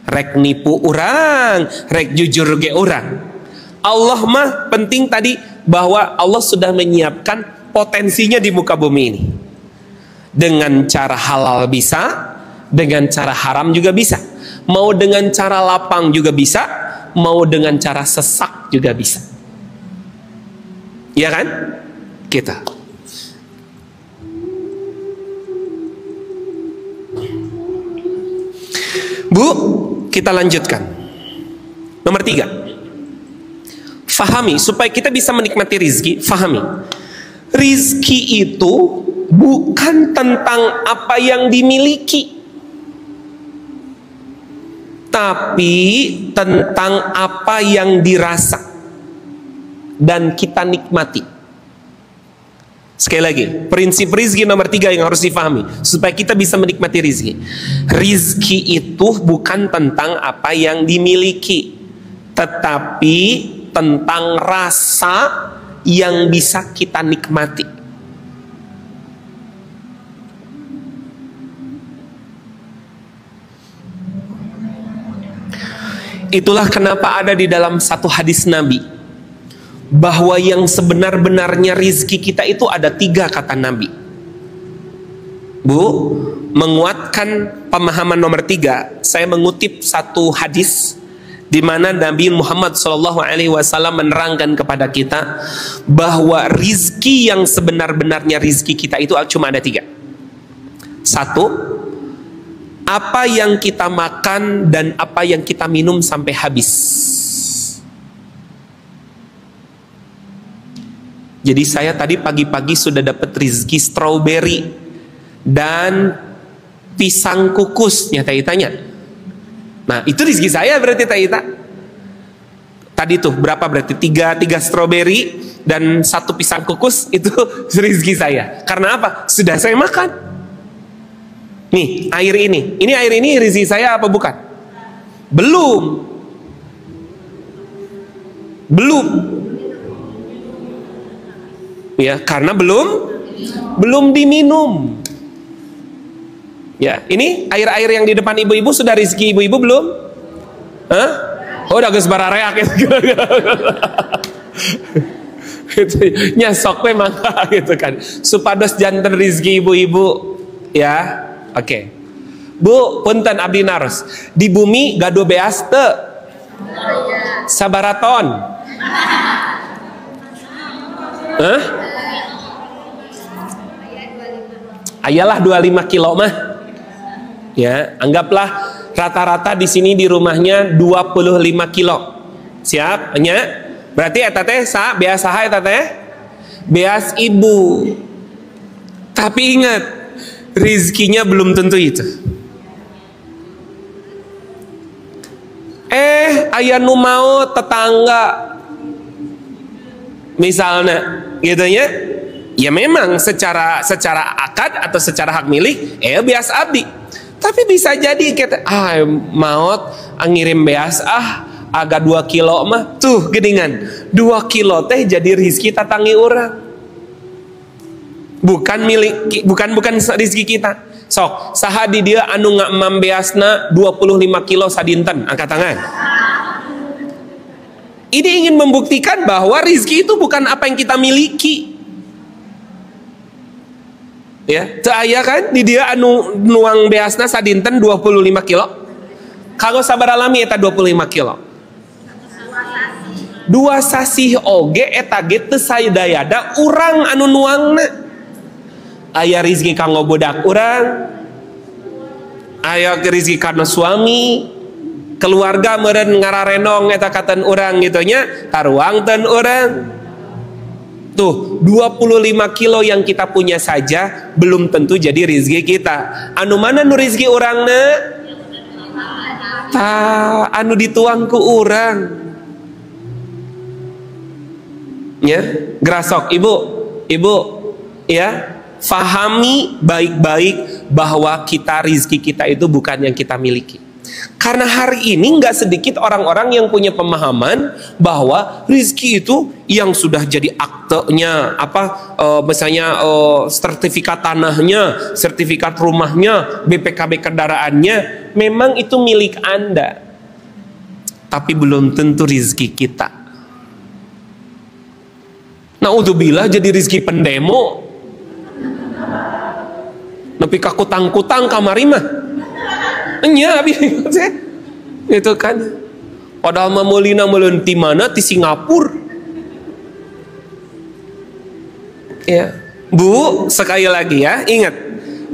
Rek nipu orang, rek jujur ge orang. Allah mah penting tadi bahwa Allah sudah menyiapkan potensinya di muka bumi ini. Dengan cara halal bisa, dengan cara haram juga bisa. Mau dengan cara lapang juga bisa, mau dengan cara sesak juga bisa. Ya kan? Kita. Bu, kita lanjutkan. Nomor 3. Fahami, supaya kita bisa menikmati rizki, fahami. Rizki itu bukan tentang apa yang dimiliki, tapi tentang apa yang dirasa dan kita nikmati. Sekali lagi, prinsip rizki nomor 3 yang harus difahami supaya kita bisa menikmati rizki. Rizki itu bukan tentang apa yang dimiliki, tetapi tentang rasa yang bisa kita nikmati. Itulah kenapa ada di dalam satu hadis Nabi bahwa yang sebenar-benarnya rizki kita itu ada 3, kata Nabi. Bu, menguatkan pemahaman nomor 3, saya mengutip satu hadis di mana Nabi Muhammad SAW menerangkan kepada kita bahwa rizki yang sebenar-benarnya rizki kita itu cuma ada 3. 1, apa yang kita makan dan apa yang kita minum sampai habis. Jadi saya tadi pagi-pagi sudah dapat rizki strawberry dan pisang kukus, nyata tanya. Nah, itu rizki saya berarti Taita. Tadi tuh berapa berarti? 3 strawberry dan 1 pisang kukus, itu rizki saya. Karena apa? Sudah saya makan. Nih, air ini. Ini air ini rizki saya apa bukan? Belum. Ya, karena belum diminum. Ya, ini air-air yang di depan ibu-ibu sudah rizki ibu-ibu belum? Hah? Oh, udah geus barareak gitu. Nyasok memang gitu kan. Supados janten rizki ibu-ibu ya. Oke. Bu, punten abdi naros. Di bumi gado beas teu? Sabaraton. Hah? Ayalah 25 kilo mah. Ya, anggaplah rata-rata di sini di rumahnya 25 kilo. Siap? Nya? Berarti eta teh beas saha eta teh? Beas ibu. Tapi ingat, rizkinya belum tentu itu. Aya nu mau tetangga misalnya gitu ya memang secara akad atau secara hak milik beas abdi, tapi bisa jadi kita maut ngirim beas agak 2 kilo mah tuh geningan 2 kilo teh jadi rizki tatangi orang, bukan milik, bukan rizki kita. Sok saha di dia anu ngamam beasna 25 kilo sadinten, angkat tangan. Ini ingin membuktikan bahwa rizki itu bukan apa yang kita miliki. Ya, teu aya kan di dia anu nuang beasna sadinten 25 kilo. Kanggo sabaraha lami eta 25 kilo. 2 sasih oge eta ge teu sadayana urang anu nuangna. Aya rizki kanggo budak urang, aya rizki karena suami, keluarga meureun ngararenong eta katen urang gitu nya, taruangteun urang. Tuh, 25 kilo yang kita punya saja belum tentu jadi rizki kita. Anu mana nu rizki urangna? Anu dituang ku urang. Ya, grasok ibu ya. Fahami baik-baik bahwa rizki kita itu bukan yang kita miliki. Karena hari ini nggak sedikit orang-orang yang punya pemahaman bahwa rizki itu yang sudah jadi aktenya, misalnya sertifikat tanahnya, sertifikat rumahnya, BPKB kendaraannya, memang itu milik Anda. Tapi belum tentu rizki kita. Naudzubillah jadi rizki pendemo. Nepi kakutang-kutang kamarima. Nya itu kan. Padahal mamulina melenti mana di Singapura. Ya, Bu, sekali lagi ya, ingat,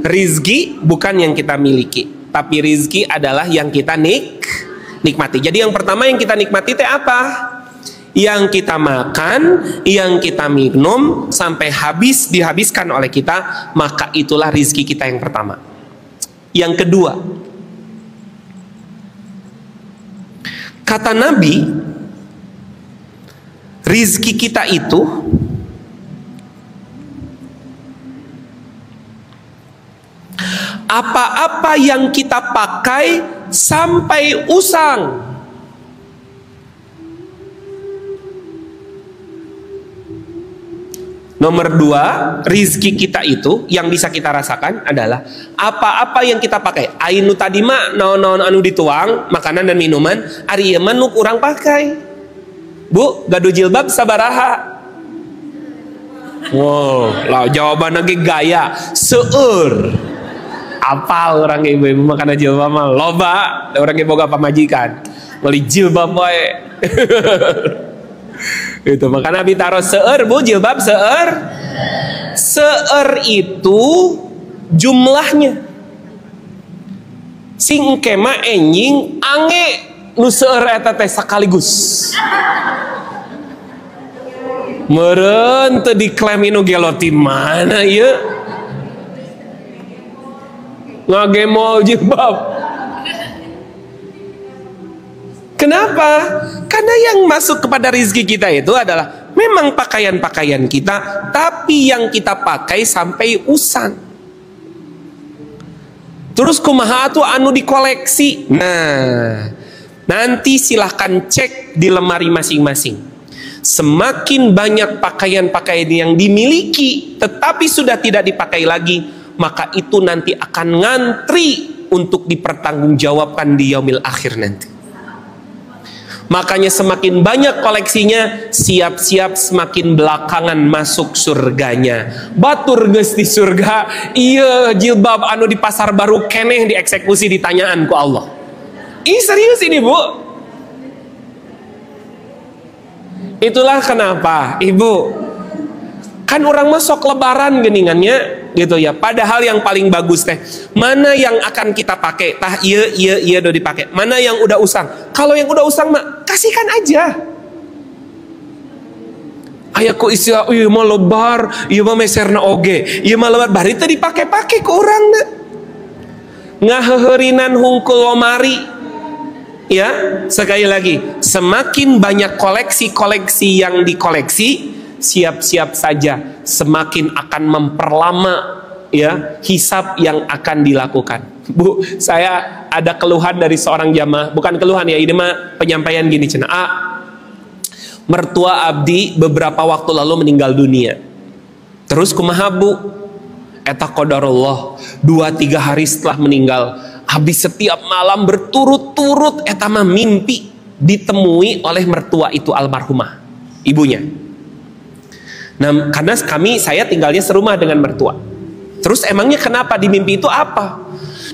rizki bukan yang kita miliki, tapi rizki adalah yang kita nikmati. Jadi yang pertama yang kita nikmati itu apa? Yang kita makan, yang kita minum sampai habis dihabiskan oleh kita, maka itulah rizki kita yang pertama. Yang kedua, kata Nabi, rizki kita itu apa-apa yang kita pakai sampai usang. Nomor dua, rizki kita itu yang bisa kita rasakan adalah apa-apa yang kita pakai. Ainu tadi mah naon-naon anu dituang, makanan dan minuman, ari ieu mah nu urang pakai. Bu, gaduh jilbab sabaraha? Wow, lah jawaban lagi gaya seueur. Apal orang ibu-ibu makanan jilbab mah loba, orang ibu boga pamajikan. Beli jilbab wae. Itu makanya Nabi taruh seueur, Bu, jilbab seueur. Seueur itu jumlahnya. Sing kema enjing ange nu seueur eta teh sakaligus. Meureun teu diklaim nu geloti mana ieu? Ngagemo jilbab. Kenapa? Karena yang masuk kepada rizki kita itu adalah memang pakaian-pakaian kita, tapi yang kita pakai sampai usang. Terus kumaha tuh anu dikoleksi. Nah, nanti silahkan cek di lemari masing-masing. Semakin banyak pakaian-pakaian yang dimiliki tetapi sudah tidak dipakai lagi, maka itu nanti akan ngantri untuk dipertanggungjawabkan di yaumil akhir nanti. Makanya semakin banyak koleksinya, siap-siap semakin belakangan masuk surganya. Batur geus di surga, iya jilbab anu di pasar baru keneh dieksekusi ditanyaan ku Allah. Ini serius ini, Bu. Itulah kenapa, Ibu, kan orang masuk lebaran geningannya gitu ya. Padahal yang paling bagus teh mana yang akan kita pakai, tah iya udah dipakai, mana yang udah usang. Kalau yang udah usang mah kasihkan aja. Ayaku istilah ieu mah lebar, ieu mah meserna oge, ieu mah lebar bari teh dipake-pake ke urangna. Ngaheheurinan hungkul lomari. Ya, sekali lagi, semakin banyak koleksi-koleksi yang dikoleksi, siap-siap saja semakin akan memperlama ya hisab yang akan dilakukan. Bu, saya ada keluhan dari seorang jamaah, bukan keluhan ya, ini mah penyampaian gini cenah. Mertua abdi beberapa waktu lalu meninggal dunia. Terus kumaha Bu? Eta qadarullah, 2-3 hari setelah meninggal, habis setiap malam berturut-turut eta mah mimpi ditemui oleh mertua itu almarhumah, ibunya. Nah, karena saya tinggalnya serumah dengan mertua. Terus emangnya kenapa di mimpi itu apa?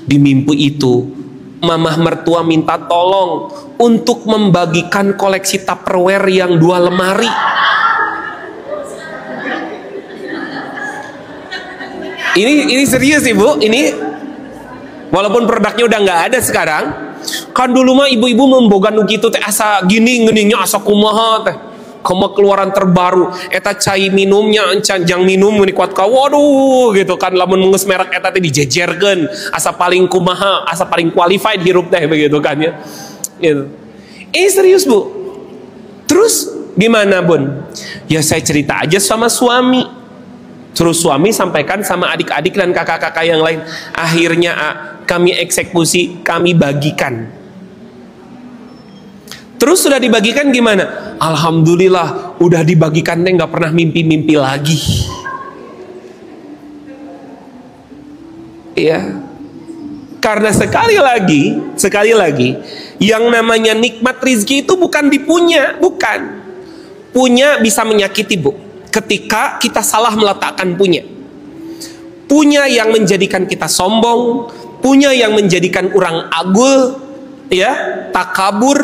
Di mimpi itu mamah mertua minta tolong untuk membagikan koleksi Tupperware yang 2 lemari. Ini serius Ibu, ini walaupun produknya udah nggak ada sekarang. Kan dulu mah ibu-ibu memboga nu kitu teh asa gini geningnya asa kumaha teh. Kamu keluaran terbaru eta cai minumnya jang minum meni kuat ka waduh gitu kan, lamun mengeus merek eta teh dijejerkeun asa paling kumaha, asa paling qualified hirup teh begitu kan ya. Gitu. Ini serius Bu. Terus gimana Bun? Ya saya cerita aja sama suami. Terus suami sampaikan sama adik-adik dan kakak-kakak yang lain. Akhirnya kami eksekusi, kami bagikan. Terus sudah dibagikan gimana? Alhamdulillah, udah dibagikan deh, nggak pernah mimpi-mimpi lagi. Ya, karena sekali lagi, yang namanya nikmat rizki itu bukan dipunya, bukan. Punya bisa menyakiti, Bu. Ketika kita salah meletakkan punya. Punya yang menjadikan kita sombong, punya yang menjadikan orang agul, ya, takabur,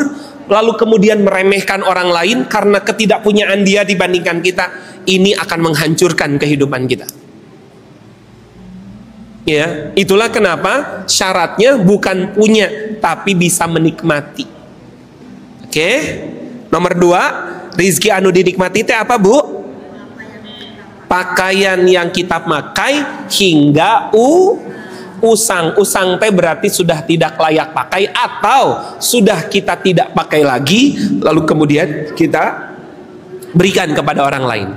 lalu kemudian meremehkan orang lain karena ketidakpunyaan dia dibandingkan kita. Ini akan menghancurkan kehidupan kita. Ya, itulah kenapa syaratnya bukan punya, tapi bisa menikmati. Oke, nomor 2, rizki anu dinikmati teh apa, Bu? Pakaian yang kita pakai hingga usang teh berarti sudah tidak layak pakai atau sudah kita tidak pakai lagi, lalu kemudian kita berikan kepada orang lain.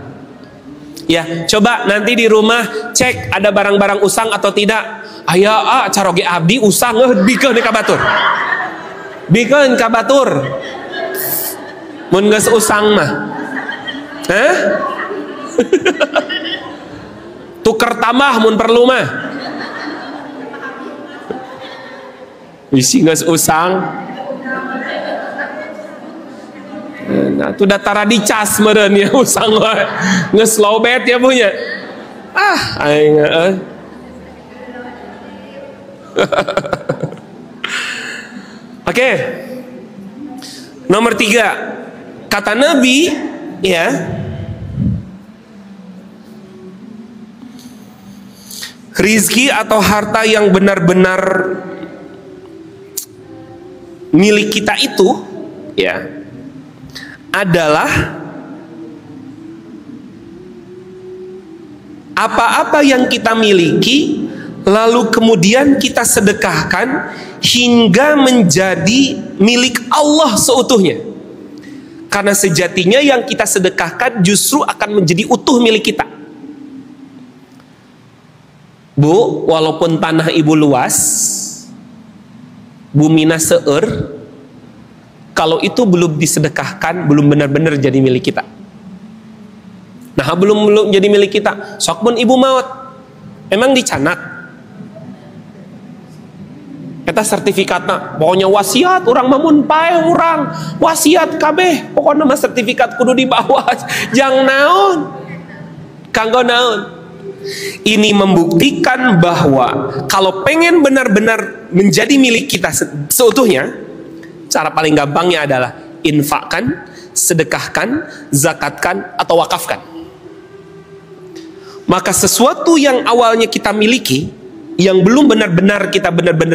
Ya, coba nanti di rumah cek ada barang-barang usang atau tidak. Aya caroge abdi usang bikeun ka batur. Bikeun ka batur. Mun geus usang mah. Hah? Tuker tambah mun perlu mah. Bisi geus usang. Nah, itu datara dicas meureun ya usang wae. Geus lowbat ya punya. Aing Oke. Nomor 3. Kata Nabi, ya. Rizki atau harta yang benar-benar milik kita itu, ya, adalah apa-apa yang kita miliki lalu kemudian kita sedekahkan hingga menjadi milik Allah seutuhnya. Karena sejatinya yang kita sedekahkan justru akan menjadi utuh milik kita. Bu, walaupun tanah ibu luas, bumina seueur, kalau itu belum disedekahkan, belum benar-benar jadi milik kita. Nah, belum jadi milik kita, sok pun ibu maut, emang dicanak. Eta sertifikatna, pokoknya wasiat, orang mamun pae orang, wasiat kabeh, pokoknya mah sertifikat kudu dibawa, jang naon, kanggo naon. Ini membuktikan bahwa kalau pengen benar-benar menjadi milik kita seutuhnya, cara paling gampangnya adalah infakkan, sedekahkan, zakatkan, atau wakafkan. Maka sesuatu yang awalnya kita miliki, yang belum benar-benar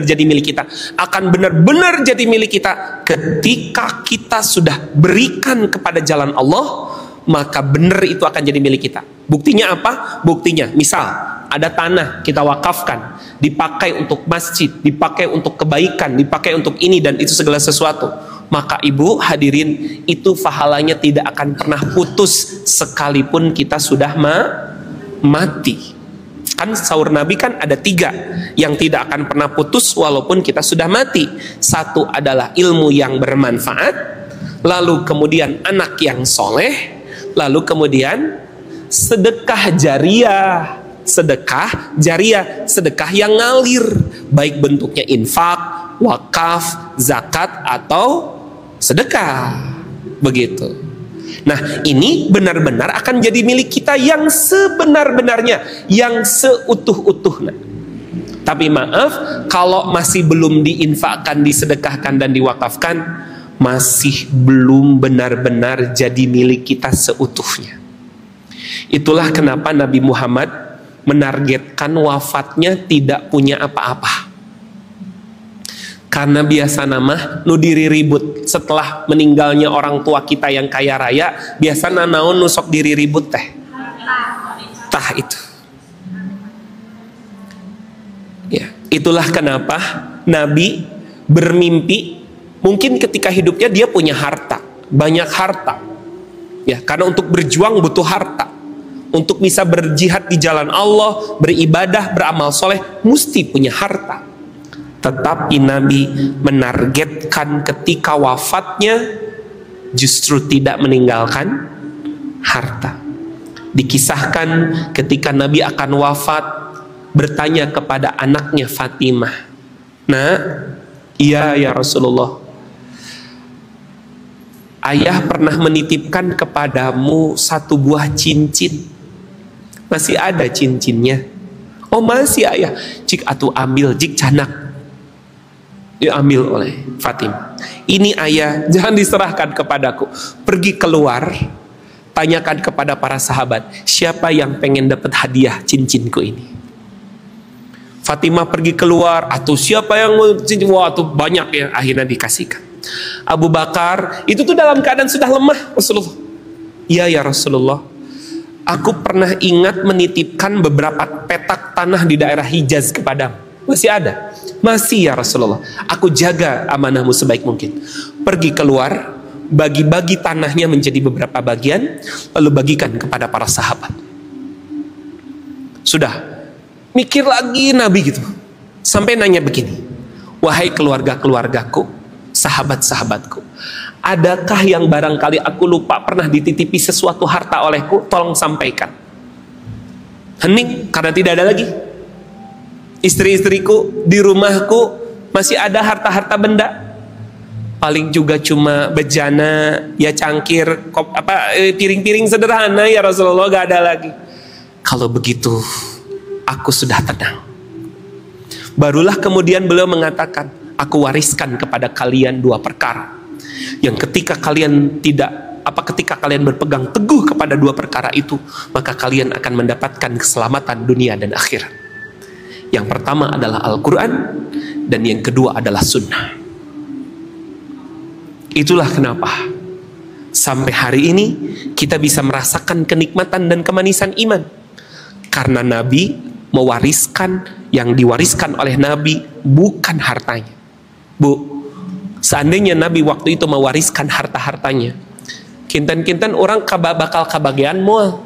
jadi milik kita, akan benar-benar jadi milik kita ketika kita sudah berikan kepada jalan Allah, maka benar itu akan jadi milik kita. Buktinya apa? Buktinya, misal ada tanah kita wakafkan, dipakai untuk masjid, dipakai untuk kebaikan, dipakai untuk ini dan itu segala sesuatu, maka ibu hadirin, itu pahalanya tidak akan pernah putus sekalipun kita sudah mati. Kan sahur Nabi kan ada 3 yang tidak akan pernah putus walaupun kita sudah mati. Satu adalah ilmu yang bermanfaat, lalu kemudian anak yang soleh, lalu kemudian sedekah jariah, sedekah yang ngalir, baik bentuknya infak, wakaf, zakat, atau sedekah. Begitu. Nah, ini benar-benar akan jadi milik kita yang sebenar-benarnya, yang seutuh-utuhnya. Tapi maaf, kalau masih belum diinfakkan, disedekahkan, dan diwakafkan, masih belum benar-benar jadi milik kita seutuhnya. Itulah kenapa Nabi Muhammad menargetkan wafatnya tidak punya apa-apa. Karena biasa nama nu diri ribut setelah meninggalnya orang tua kita yang kaya raya, biasa naon nusok diri ribut teh. Tah itu. Ya, itulah kenapa Nabi bermimpi, mungkin ketika hidupnya dia punya harta, banyak harta. Ya, karena untuk berjuang butuh harta. untuk bisa berjihad di jalan Allah, beribadah, beramal soleh, mesti punya harta. Tetapi Nabi menargetkan ketika wafatnya justru tidak meninggalkan harta. Dikisahkan ketika Nabi akan wafat, bertanya kepada anaknya Fatimah, "Nak, iya ya Rasulullah, ayah pernah menitipkan kepadamu satu buah cincin. Masih ada cincinnya?" "Oh masih ayah." "Cik atuh ambil, jik canak." Diambil oleh Fatimah. "Ini ayah, jangan diserahkan kepadaku. Pergi keluar, tanyakan kepada para sahabat, siapa yang pengen dapat hadiah cincinku ini." Fatimah pergi keluar, atau siapa yang mau cincin? Wah, tuh banyak ya, akhirnya dikasihkan. Abu Bakar itu tuh dalam keadaan sudah lemah. Rasulullah, "Iya ya Rasulullah, aku pernah ingat menitipkan beberapa petak tanah di daerah Hijaz kepadamu." "Masih ada?" "Masih ya Rasulullah, aku jaga amanahmu sebaik mungkin." Pergi keluar, bagi-bagi tanahnya menjadi beberapa bagian, lalu bagikan kepada para sahabat. Sudah mikir lagi Nabi gitu, sampai nanya begini, "Wahai keluarga-keluargaku, sahabat-sahabatku, adakah yang barangkali aku lupa pernah dititipi sesuatu harta olehku? Tolong sampaikan." Hening karena tidak ada lagi. "Istri-istriku, di rumahku masih ada harta-harta benda. Paling juga cuma bejana, ya cangkir, piring-piring sederhana ya Rasulullah, gak ada lagi." "Kalau begitu, aku sudah tenang." Barulah kemudian beliau mengatakan, "Aku wariskan kepada kalian dua perkara, yang ketika kalian berpegang teguh kepada dua perkara itu, maka kalian akan mendapatkan keselamatan dunia dan akhirat. Yang pertama adalah Al-Quran, dan yang kedua adalah Sunnah." Itulah kenapa sampai hari ini kita bisa merasakan kenikmatan dan kemanisan iman, karena Nabi mewariskan, yang diwariskan oleh Nabi bukan hartanya. Bu, seandainya Nabi waktu itu mewariskan harta-hartanya, kinten-kinten orang bakal kabagian moal,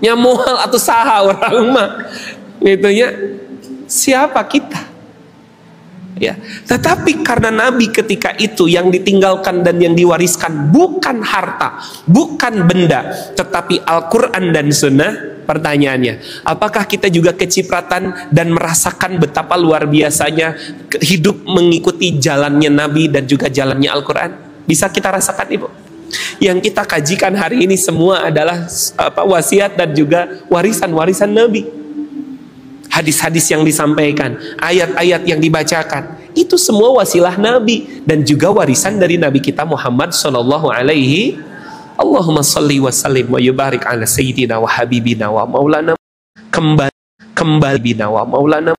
nyamual atau saha orang mah gitu ya. Siapa kita? Ya, tetapi karena Nabi ketika itu yang ditinggalkan dan yang diwariskan bukan harta, bukan benda, tetapi Al-Quran dan Sunnah. Pertanyaannya, apakah kita juga kecipratan dan merasakan betapa luar biasanya hidup mengikuti jalannya Nabi dan juga jalannya Al-Quran? Bisa kita rasakan, Ibu? Yang kita kajikan hari ini semua adalah wasiat dan juga warisan-warisan Nabi. Hadis-hadis yang disampaikan, ayat-ayat yang dibacakan, itu semua wasilah Nabi dan juga warisan dari Nabi kita Muhammad sallallahu alaihi. Allahumma salli wa sallim wa yubarik ala sayyidina wa habibina wa maulana kembali bina wa maulana